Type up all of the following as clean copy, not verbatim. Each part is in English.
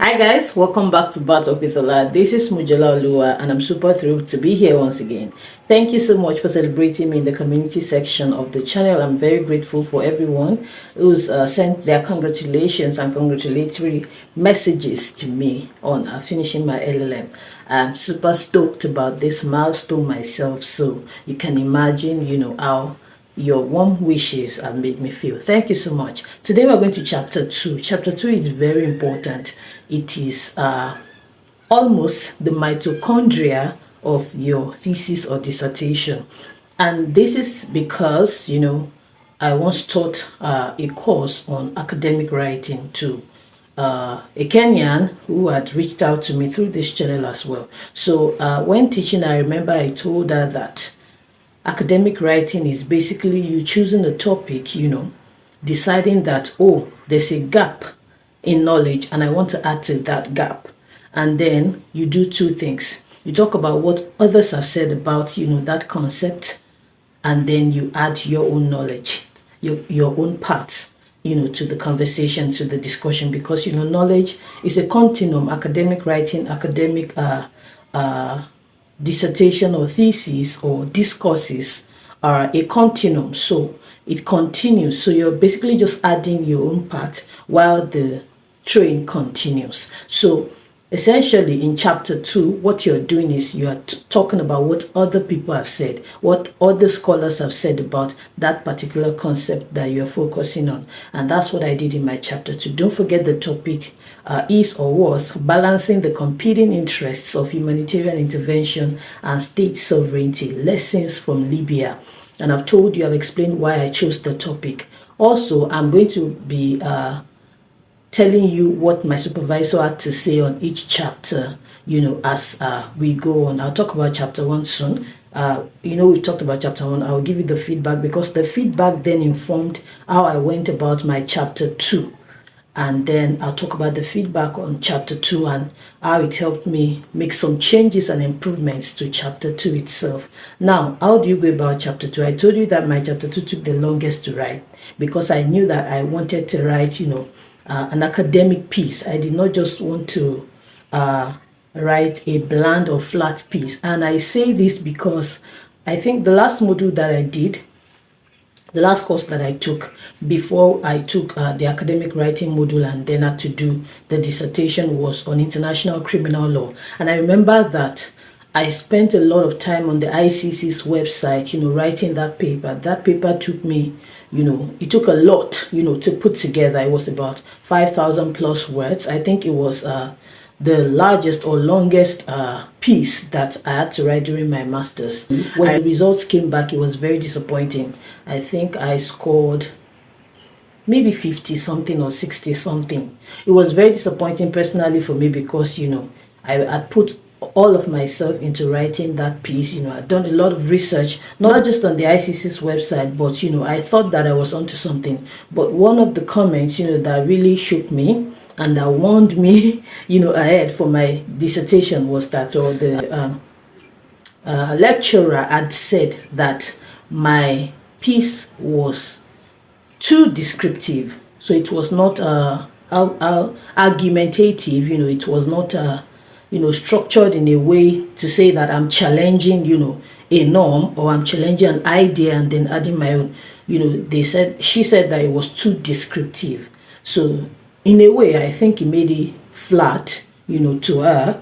Hi guys, welcome back to Bat Up with Ola. This is Mujala Olua and I'm super thrilled to be here once again. Thank you so much for celebrating me in the community section of the channel. I'm very grateful for everyone who's sent their congratulations and congratulatory messages to me on finishing my LLM. I'm super stoked about this milestone myself, so you can imagine, how your warm wishes have made me feel. Thank you so much. Today we're going to chapter 2. Chapter 2 is very important. It is almost the mitochondria of your thesis or dissertation. And this is because, I once taught a course on academic writing to a Kenyan who had reached out to me through this channel as well. So when teaching, I remember I told her that academic writing is basically you choosing a topic, deciding that, oh, there's a gap in knowledge and I want to add to that gap. And then you do two things. You talk about what others have said about, that concept, and then you add your own knowledge, your own parts, to the conversation, to the discussion, because, knowledge is a continuum. Academic writing, academic dissertation or thesis or discourses are a continuum, so it continues. So you're basically just adding your own part while the train continues. So essentially in chapter 2, what you're doing is you are talking about what other people have said, what other scholars have said about that particular concept that you're focusing on. And that's what I did in my chapter 2. Don't forget the topic is or was balancing the competing interests of humanitarian intervention and state sovereignty, lessons from Libya. And I've told you, I've explained why I chose the topic. Also, I'm going to be telling you what my supervisor had to say on each chapter, as we go on. I'll talk about chapter 1 soon. We talked about chapter 1. I'll give you the feedback because the feedback then informed how I went about my chapter 2. And then I'll talk about the feedback on chapter 2 and how it helped me make some changes and improvements to chapter 2 itself. Now, how do you go about chapter 2? I told you that my chapter 2 took the longest to write because I knew that I wanted to write, an academic piece. I did not just want to write a bland or flat piece. And I say this because I think the last module that I did, the last course that I took before I took the academic writing module and then had to do the dissertation was on international criminal law. And I remember that I spent a lot of time on the ICC's website, writing that paper. That paper took me, it took a lot, to put together. It was about 5,000 plus words. I think it was the largest or longest piece that I had to write during my master's. When the results came back, it was very disappointing. I think I scored maybe 50 something or 60 something. It was very disappointing personally for me because, I had put all of myself into writing that piece. I'd done a lot of research, not just on the ICC's website, but, I thought that I was onto something. But one of the comments, that really shook me and that warned me, ahead for my dissertation was that, or the lecturer had said that my piece was too descriptive. So it was not argumentative, it was not, structured in a way to say that I'm challenging, a norm or I'm challenging an idea and then adding my own. She said that it was too descriptive. So in a way, I think it made it flat, to her.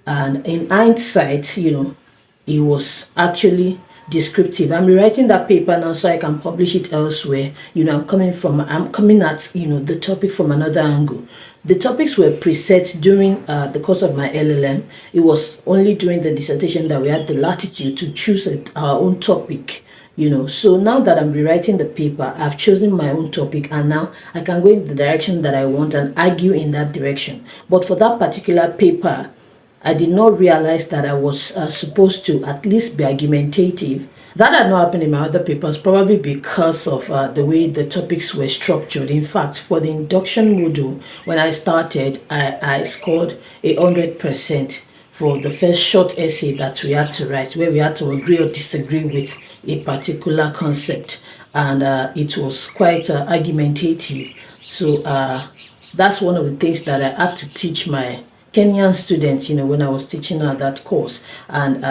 And in hindsight, it was actually descriptive. I'm rewriting that paper now so I can publish it elsewhere. I'm coming at, the topic from another angle. The topics were preset during the course of my LLM. It was only during the dissertation that we had the latitude to choose our own topic. So now that I'm rewriting the paper, I've chosen my own topic and now I can go in the direction that I want and argue in that direction. But for that particular paper, I did not realize that I was supposed to at least be argumentative. That had not happened in my other papers, probably because of the way the topics were structured. In fact, for the induction module, when I started, I scored 100% for the first short essay that we had to write, where we had to agree or disagree with a particular concept. And it was quite argumentative. So that's one of the things that I had to teach my Kenyan students, when I was teaching her that course. And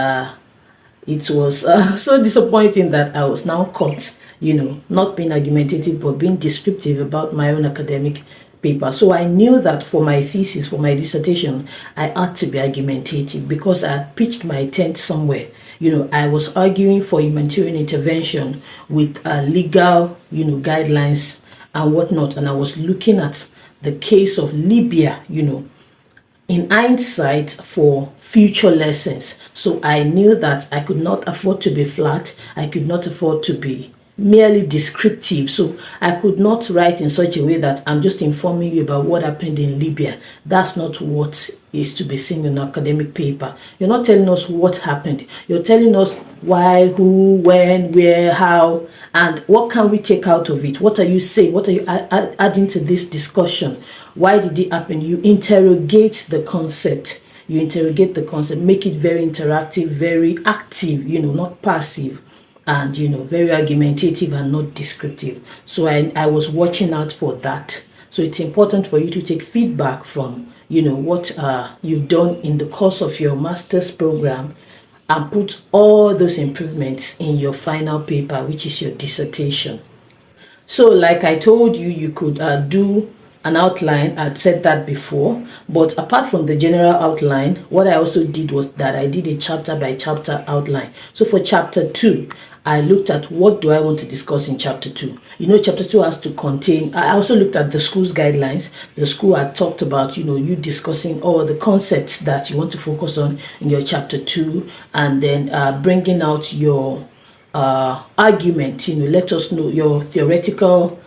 it was so disappointing that I was now caught, not being argumentative, but being descriptive about my own academic paper. So I knew that for my thesis, for my dissertation, I had to be argumentative because I had pitched my tent somewhere. I was arguing for humanitarian intervention with legal, guidelines and whatnot. And I was looking at the case of Libya, in hindsight for future lessons. So I knew that I could not afford to be flat. I could not afford to be merely descriptive. So I could not write in such a way that I'm just informing you about what happened in Libya. That's not what is to be seen in an academic paper. You're not telling us what happened. You're telling us why, who, when, where, how, and what can we take out of it? What are you saying? What are you adding to this discussion? Why did it happen? You interrogate the concept. You interrogate the concept, make it very interactive, very active, not passive, and, very argumentative and not descriptive. So I was watching out for that. So it's important for you to take feedback from, what you've done in the course of your master's program and put all those improvements in your final paper, which is your dissertation. So like I told you, you could do an outline. I'd said that before, but apart from the general outline, what I also did was that I did a chapter by chapter outline. So for chapter 2, I looked at what do I want to discuss in chapter 2. Chapter 2 has to contain, I also looked at the school's guidelines. The school had talked about, you discussing all the concepts that you want to focus on in your chapter 2, and then bringing out your argument. Let us know your theoretical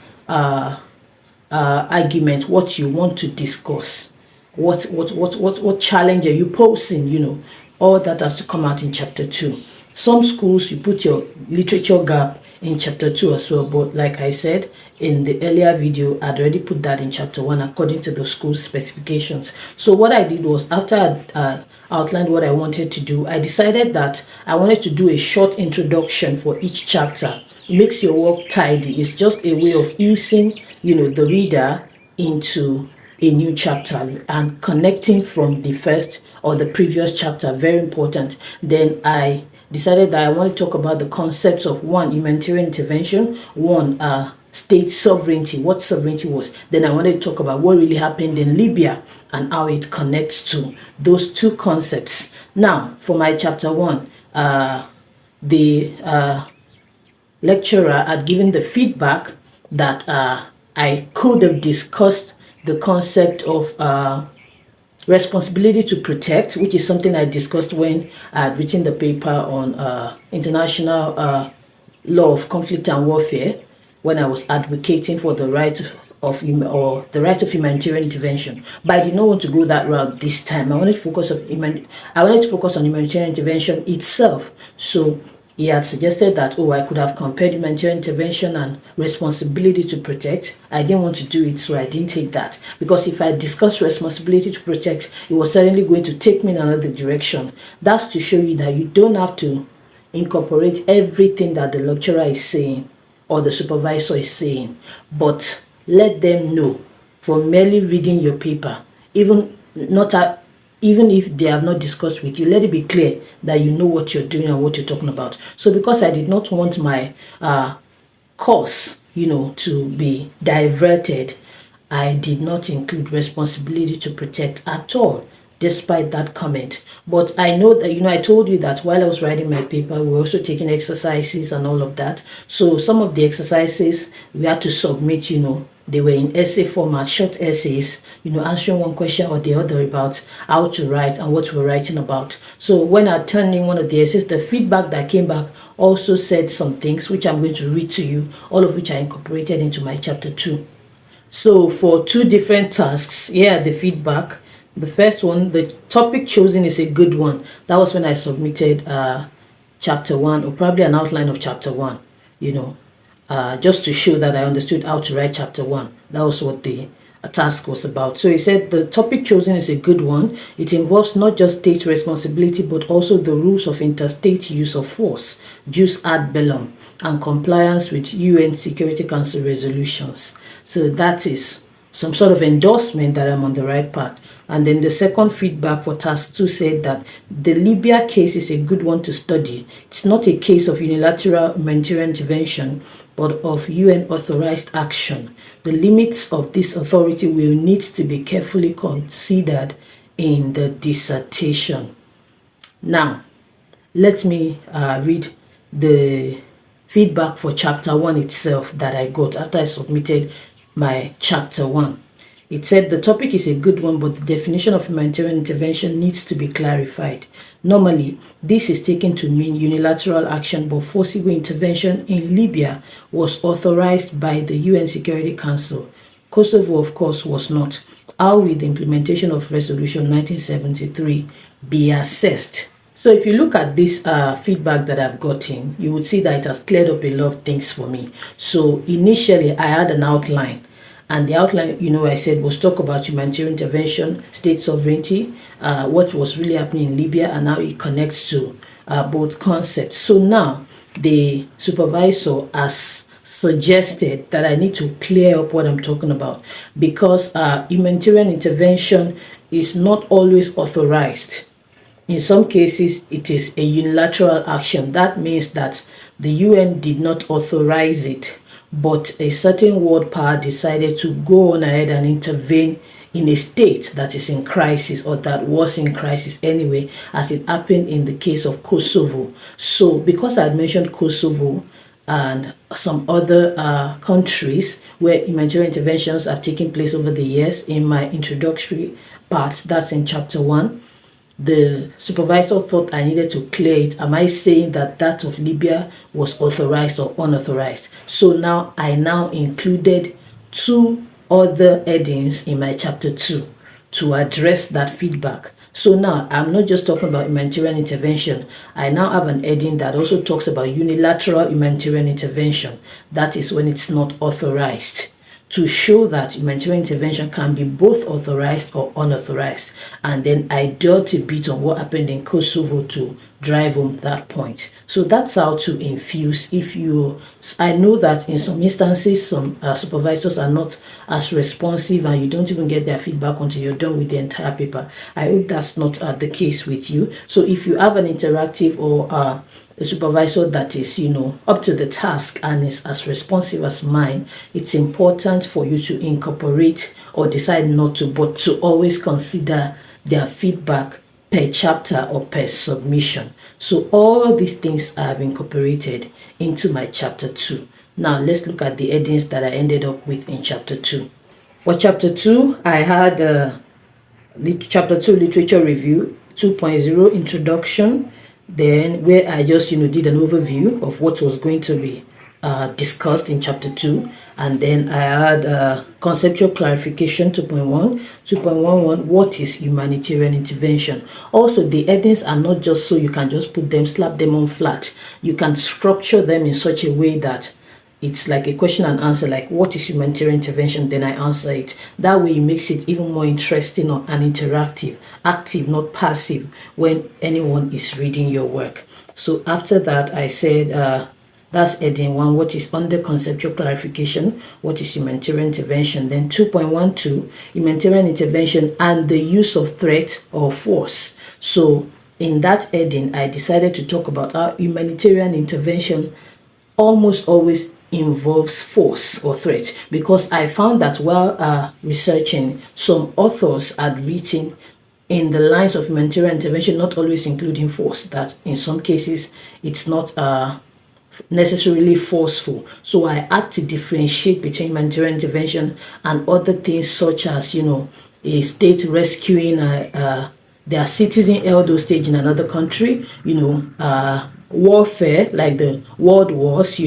argument, what you want to discuss, what challenge are you posing. All that has to come out in chapter 2. Some schools, you put your literature gap in chapter 2 as well, but like I said in the earlier video, I'd already put that in chapter 1 according to the school's specifications. So what I did was, after I outlined what I wanted to do, I decided that I wanted to do a short introduction for each chapter. It makes your work tidy. It's just a way of easing, the reader into a new chapter and connecting from the first or the previous chapter. Very important. Then I decided that I want to talk about the concepts of 1, humanitarian intervention, 1, state sovereignty, what sovereignty was. Then I wanted to talk about what really happened in Libya and how it connects to those 2 concepts. Now, for my chapter 1, the lecturer had given the feedback that I could have discussed the concept of responsibility to protect, which is something I discussed when I had written the paper on international law of conflict and warfare, when I was advocating for the right of humanitarian intervention. But I did not want to go that route this time. I wanted to focus on humanitarian intervention itself. So he had suggested that, I could have compared humanitarian intervention and responsibility to protect. I didn't want to do it, so I didn't take that. Because if I discussed responsibility to protect, it was certainly going to take me in another direction. That's to show you that you don't have to incorporate everything that the lecturer is saying or the supervisor is saying, but let them know from merely reading your paper, even if they have not discussed with you, let it be clear that you know what you're doing and what you're talking about. So because I did not want my course, to be diverted, I did not include responsibility to protect at all, despite that comment. But I know that, I told you that while I was writing my paper, we were also taking exercises and all of that. So some of the exercises we had to submit, they were in essay format, short essays, answering one question or the other about how to write and what we're writing about. So when I turned in one of the essays, the feedback that came back also said some things which I'm going to read to you, all of which I incorporated into my chapter 2. So for 2 different tasks, here the feedback. The first one, the topic chosen is a good one. That was when I submitted chapter 1, or probably an outline of chapter 1, just to show that I understood how to write chapter 1. That was what the task was about. So he said the topic chosen is a good one. It involves not just state responsibility, but also the rules of interstate use of force, jus ad bellum, and compliance with UN Security Council resolutions. So that is some sort of endorsement that I'm on the right path. And then the second feedback for task 2 said that the Libya case is a good one to study. It's not a case of unilateral humanitarian intervention, but of UN authorized action. The limits of this authority will need to be carefully considered in the dissertation. Now, let me read the feedback for chapter 1 itself that I got after I submitted my chapter 1. It said the topic is a good one, but the definition of humanitarian intervention needs to be clarified. Normally, this is taken to mean unilateral action, but forcible intervention in Libya was authorized by the UN Security Council. Kosovo, of course, was not. How will the implementation of Resolution 1973 be assessed? So if you look at this feedback that I've gotten, you would see that it has cleared up a lot of things for me. So initially, I had an outline. And the outline, I said was talk about humanitarian intervention, state sovereignty, what was really happening in Libya, and how it connects to both concepts. So now the supervisor has suggested that I need to clear up what I'm talking about, because humanitarian intervention is not always authorized. In some cases, it is a unilateral action. That means that the UN did not authorize it, but a certain world power decided to go on ahead and intervene in a state that is in crisis, or that was in crisis anyway, as it happened in the case of Kosovo. So because I had mentioned Kosovo and some other countries where humanitarian interventions have taken place over the years in my introductory part, that's in chapter 1, the supervisor thought I needed to clear it. Am I saying that that of Libya was authorized or unauthorized? So now I included 2 other headings in my chapter 2 to address that feedback. So now I'm not just talking about humanitarian intervention. I now have an heading that also talks about unilateral humanitarian intervention. That is when it's not authorized, to show that humanitarian intervention can be both authorized or unauthorized. And then I dealt a bit on what happened in Kosovo to drive home that point. So that's how to infuse. I know that in some instances, some supervisors are not as responsive, and you don't even get their feedback until you're done with the entire paper. I hope that's not the case with you. So if you have an interactive or a supervisor that is, up to the task and is as responsive as mine, it's important for you to incorporate, or decide not to, but to always consider their feedback per chapter or per submission. So all these things I have incorporated into my chapter 2. Now let's look at the headings that I ended up with in chapter 2. For chapter 2, I had chapter 2 literature review 2.0 introduction, then where I just did an overview of what was going to be discussed in chapter 2, and then I had conceptual clarification 2.1, 2.11, what is humanitarian intervention. Also, the headings are not just so you can just put them, slap them on flat. You can structure them in such a way that it's like a question and answer, like what is humanitarian intervention, then I answer it. That way it makes it even more interesting and interactive, active, not passive, when anyone is reading your work. So after that, I said that's heading 1, what is under conceptual clarification, what is humanitarian intervention. Then 2.12, humanitarian intervention and the use of threat or force. So in that heading, I decided to talk about how humanitarian intervention almost always involves force or threat, because I found that while researching, some authors had written in the lines of humanitarian intervention, not always including force, that in some cases it's not necessarily forceful. So I had to differentiate between humanitarian intervention and other things, such as a state rescuing their citizen held hostage in another country, warfare like the world wars,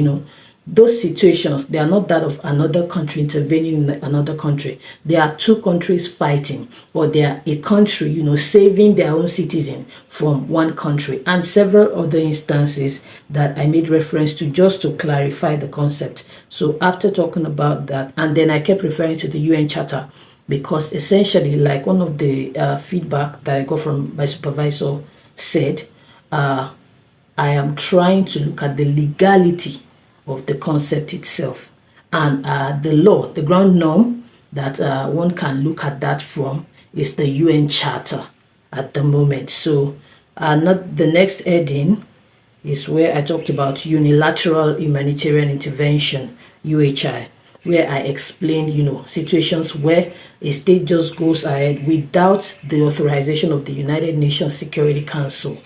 those situations, they are not that of another country intervening in another country. They are 2 countries fighting, or they are a country, saving their own citizen from one country, and several other instances that I made reference to just to clarify the concept. So after talking about that, and then I kept referring to the UN Charter, because essentially, like one of the feedback that I got from my supervisor said, I am trying to look at the legality of the concept itself, and the law, the ground norm that one can look at that from is the UN Charter at the moment. So not the next heading is where I talked about unilateral humanitarian intervention, UHI, where I explained, situations where a state just goes ahead without the authorization of the United Nations Security Council.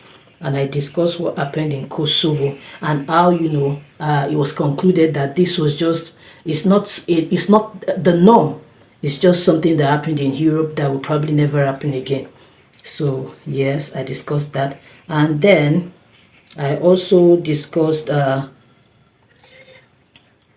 And I discussed what happened in Kosovo and how, it was concluded that this was just, it's not the norm. It's just something that happened in Europe that will probably never happen again. So yes, I discussed that. And then I also discussed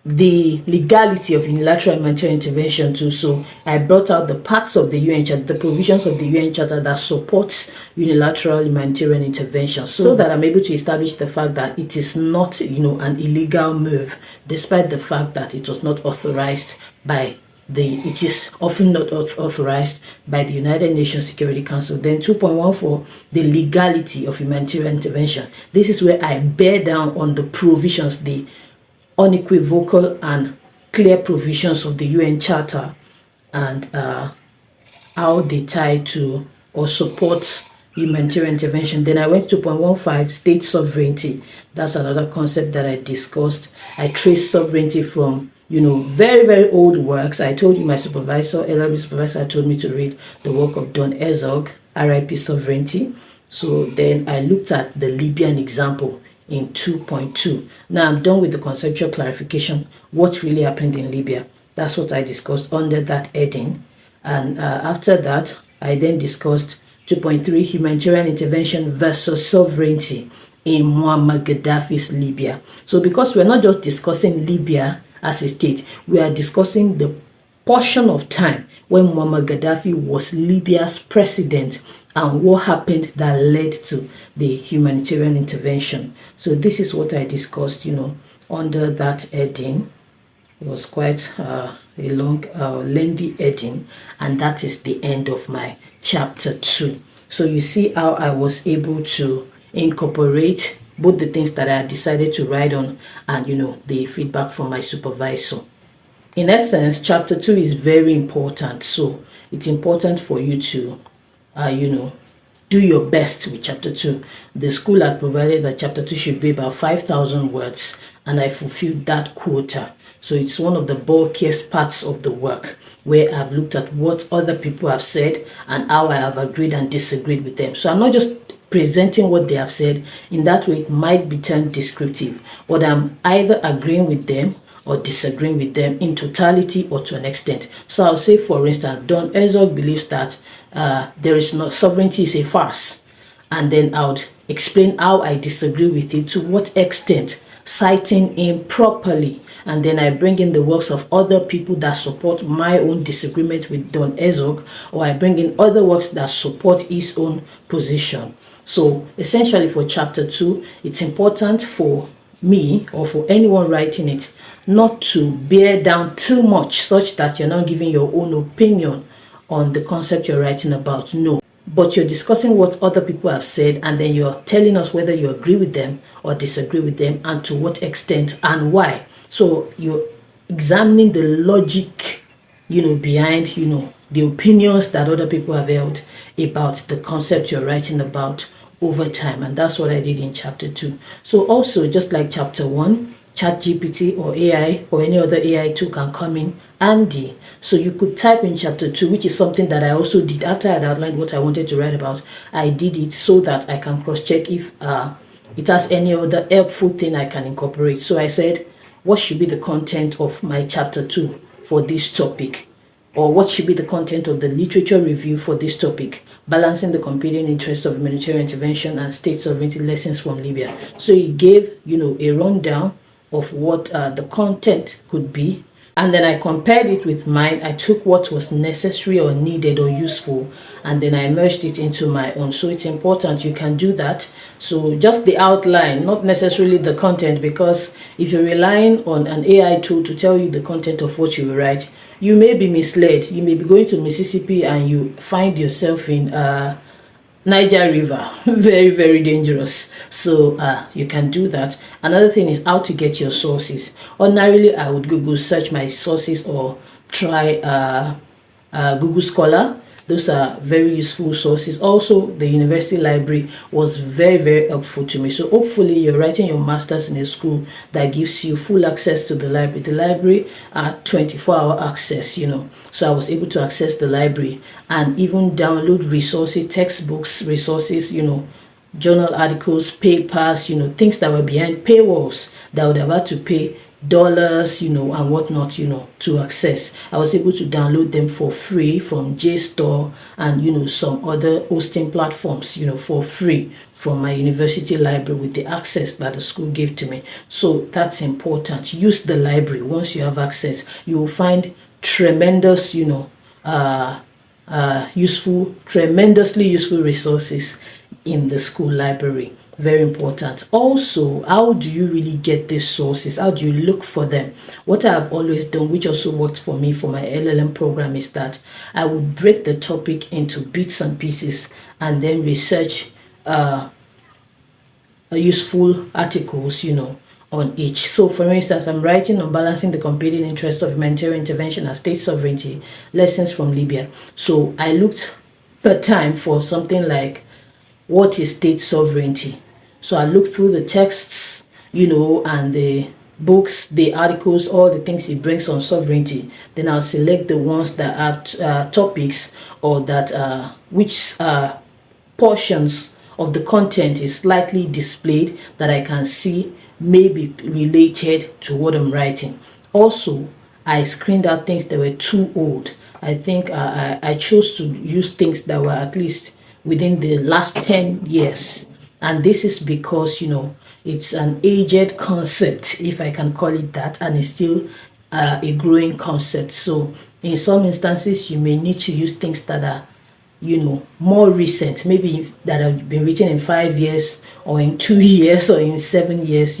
the legality of unilateral humanitarian intervention too. So I brought out the parts of the UN Charter, the provisions of the UN Charter that supports unilateral humanitarian intervention, so that I'm able to establish the fact that it is not, an illegal move, despite the fact that it was not authorized by it is often not authorized by the United Nations Security Council. Then 2.14, the legality of humanitarian intervention. This is where I bear down on the provisions, the unequivocal and clear provisions of the UN Charter, and how they tie to or support humanitarian intervention. Then I went to 2.15, state sovereignty. That's another concept that I discussed. I traced sovereignty from very, very old works. I told you my supervisor, LLM supervisor, told me to read the work of Don Herzog, RIP Sovereignty. So then I looked at the Libyan example in 2.2. Now I'm done with the conceptual clarification. What really happened in Libya? That's what I discussed under that heading. And after that, I then discussed 2.3, humanitarian intervention versus sovereignty in Muammar Gaddafi's Libya. So because we're not just discussing Libya as a state, we are discussing the portion of time when Muammar Gaddafi was Libya's president and what happened that led to the humanitarian intervention. So this is what I discussed, under that heading. It was quite a long, lengthy heading, and that is the end of my chapter 2. So you see how I was able to incorporate both the things that I decided to write on and, the feedback from my supervisor. In essence, chapter 2 is very important. So it's important for you to, do your best with chapter 2. The school had provided that chapter 2 should be about 5,000 words, and I fulfilled that quota. So it's one of the bulkiest parts of the work, where I've looked at what other people have said and how I have agreed and disagreed with them. So I'm not just presenting what they have said. In that way, it might be termed descriptive, but I'm either agreeing with them or disagreeing with them in totality or to an extent. So I'll say, for instance, Don Herzog believes that there is no sovereignty is a farce, and then I would explain how I disagree with it, to what extent, citing him properly, and then I bring in the works of other people that support my own disagreement with Don Herzog, or I bring in other works that support his own position. So essentially for chapter 2, it's important for me or for anyone writing it not to bear down too much such that you're not giving your own opinion on the concept you're writing about. No, but you're discussing what other people have said, and then you're telling us whether you agree with them or disagree with them, and to what extent and why. So you're examining the logic, behind, the opinions that other people have held about the concept you're writing about over time. And that's what I did in chapter 2. So also, just like chapter 1, ChatGPT or AI or any other AI tool can come in handy. So you could type in chapter 2, which is something that I also did after I had outlined what I wanted to write about. I did it so that I can cross-check if it has any other helpful thing I can incorporate. So I said, what should be the content of my chapter 2 for this topic? Or what should be the content of the literature review for this topic? Balancing the competing interests of humanitarian intervention and state sovereignty, lessons from Libya. So he gave, a rundown of what the content could be. And then I compared it with mine. I took what was necessary or needed or useful, and then I merged it into my own. So it's important you can do that. So just the outline, not necessarily the content, because if you're relying on an AI tool to tell you the content of what you write, you may be misled. You may be going to Mississippi and you find yourself in Niger River. Very, very dangerous. So you can do that. Another thing is how to get your sources. Ordinarily, I would Google search my sources or try Google Scholar. Those are very useful sources. Also, the university library was very helpful to me. So hopefully you're writing your master's in a school that gives you full access to the library. The library had 24-hour access, so I was able to access the library and even download resources, textbooks, resources, journal articles, papers, things that were behind paywalls that I would have had to pay dollars, and whatnot, to access. I was able to download them for free from JSTOR and, some other hosting platforms, for free from my university library with the access that the school gave to me. So that's important. Use the library. Once you have access, you will find tremendous, tremendously useful resources in the school library. Very important. Also, how do you really get these sources? How do you look for them? What I've always done, which also worked for me for my LLM program, is that I would break the topic into bits and pieces and then research useful articles, on each. So for instance, I'm writing on balancing the competing interests of humanitarian intervention and state sovereignty, lessons from Libya. So I looked per time for something like, what is state sovereignty? So I looked through the texts, and the books, the articles, all the things it brings on sovereignty. Then I'll select the ones that have topics, or that which portions of the content is slightly displayed that I can see may be related to what I'm writing. Also, I screened out things that were too old. I think I chose to use things that were at least within the last 10 years. And this is because, it's an aged concept, if I can call it that, and it's still a growing concept. So in some instances, you may need to use things that are, more recent, maybe that have been written in 5 years or in 2 years or in 7 years.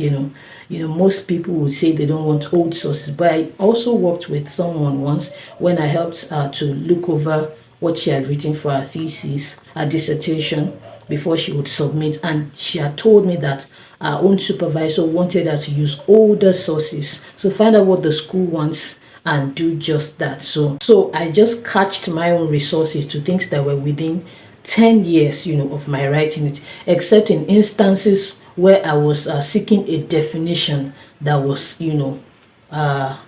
Most people would say they don't want old sources, but I also worked with someone once when I helped to look over what she had written for her thesis, her dissertation, before she would submit, and she had told me that our own supervisor wanted her to use older sources. So find out what the school wants and do just that. So I just catched my own resources to things that were within 10 years, of my writing it, except in instances where I was seeking a definition that was,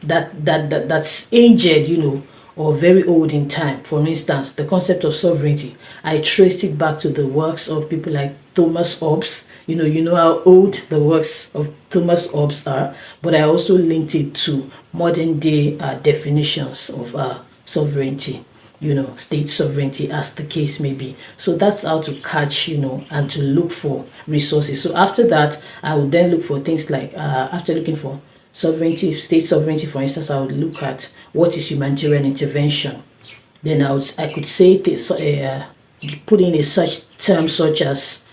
that's aged, or very old in time. For instance, the concept of sovereignty, I traced it back to the works of people like Thomas Hobbes. You know how old the works of Thomas Hobbes are, but I also linked it to modern day definitions of sovereignty, state sovereignty, as the case may be. So that's how to catch, and to look for resources. So after that, I would then look for things like, after looking for sovereignty, state sovereignty, for instance, I would look at what is humanitarian intervention. Then I could say this, put in a such term such as,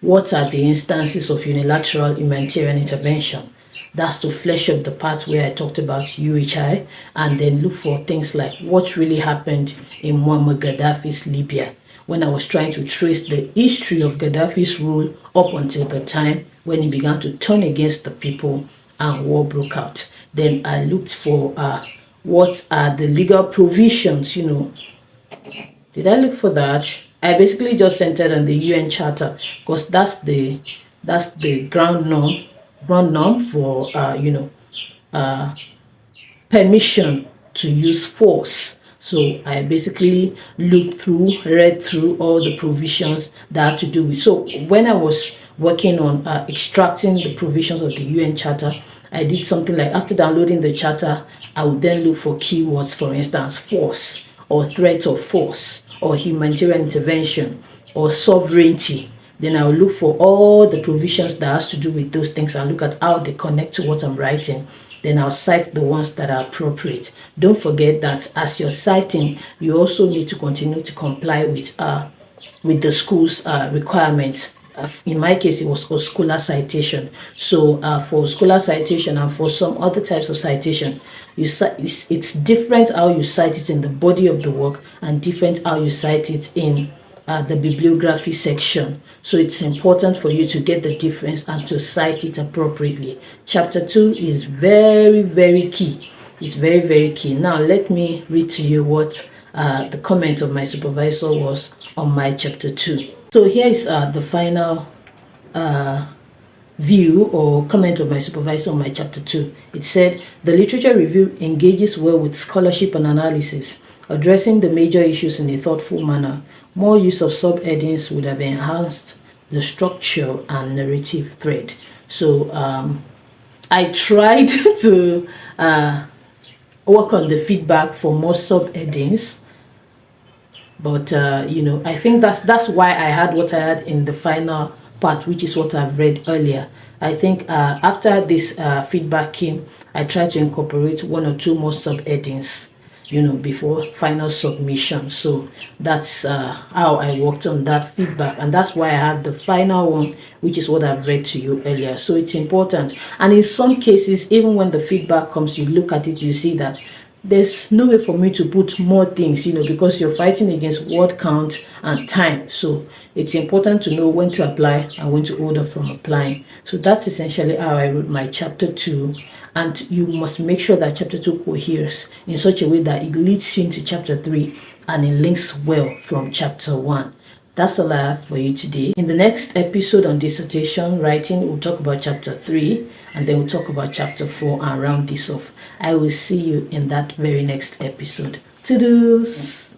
what are the instances of unilateral humanitarian intervention? That's to flesh up the part where I talked about UHI, and then look for things like what really happened in Muammar Gaddafi's Libya, when I was trying to trace the history of Gaddafi's rule up until the time when he began to turn against the people and war broke out. Then I looked for what are the legal provisions, Did I look for that? I basically just centered on the UN Charter, because that's the ground norm for permission to use force. So I basically read through all the provisions that had to do with. So when I was working on extracting the provisions of the UN Charter, I did something like, after downloading the charter, I would then look for keywords, for instance, force, or threat of force, or humanitarian intervention, or sovereignty. Then I will look for all the provisions that has to do with those things and look at how they connect to what I'm writing. Then I'll cite the ones that are appropriate. Don't forget that as you're citing, you also need to continue to comply with the school's requirements. In my case, it was called scholar citation. So for scholar citation and for some other types of citation, it's different how you cite it in the body of the work and different how you cite it in the bibliography section. So it's important for you to get the difference and to cite it appropriately. Chapter 2 is very key. it's very, very key. Now, let me read to you what the comment of my supervisor was on my chapter 2. So here is the final view or comment of my supervisor on my chapter 2. It said, the literature review engages well with scholarship and analysis, addressing the major issues in a thoughtful manner. More use of subheadings would have enhanced the structure and narrative thread. So I tried to work on the feedback for more subheadings, but I think that's why I had what I had in the final part, which is what I've read earlier. I think after this feedback came, I tried to incorporate one or two more subheadings, before final submission. So that's how I worked on that feedback, and that's why I have the final one, which is what I've read to you earlier. So it's important, and in some cases, even when the feedback comes, you look at it, you see that there's no way for me to put more things, because you're fighting against word count and time. So it's important to know when to apply and when to hold off from applying. So that's essentially how I wrote my chapter 2. And you must make sure that chapter 2 coheres in such a way that it leads you into chapter 3 and it links well from chapter 1. That's all I have for you today. In the next episode on dissertation writing, we'll talk about chapter 3, and then we'll talk about chapter 4 and round this off. I will see you in that very next episode. Toodles!